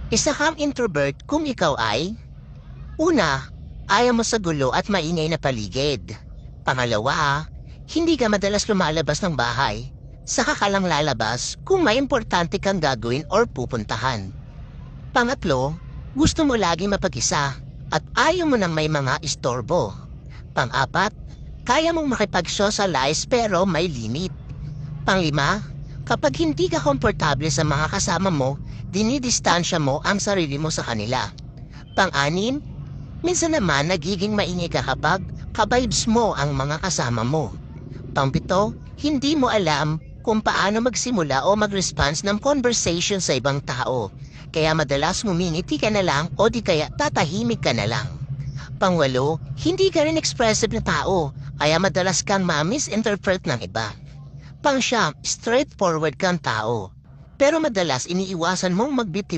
Isa kang introvert kung ikaw ay: una, ayaw mo sa gulo at maingay na paligid. Pangalawa, hindi ka madalas lumalabas ng bahay. Saka ka lang lalabas kung may importante kang gagawin or pupuntahan. Pangatlo, gusto mo lagi mapag-isa at ayaw mo nang may mga istorbo. Pang-apat, kaya mong makipag-socialize pero may limit. Panglima, kapag hindi ka komportable sa mga kasama mo, dinidistansya mo ang sarili mo sa kanila. Pang-anim, minsan naman nagiging maingay ka kapag ka-vibes mo ang mga kasama mo. Pang-pito, hindi mo alam kung paano magsimula o mag-response ng conversation sa ibang tao. Kaya madalas ngumingiti ka na lang o di kaya tatahimik ka na lang. Pangwalo, hindi ka rin expressive na tao, kaya madalas kang ma-misinterpret ng iba. Pangsyam, straightforward kang tao. Pero madalas iniiwasan mong magbitiw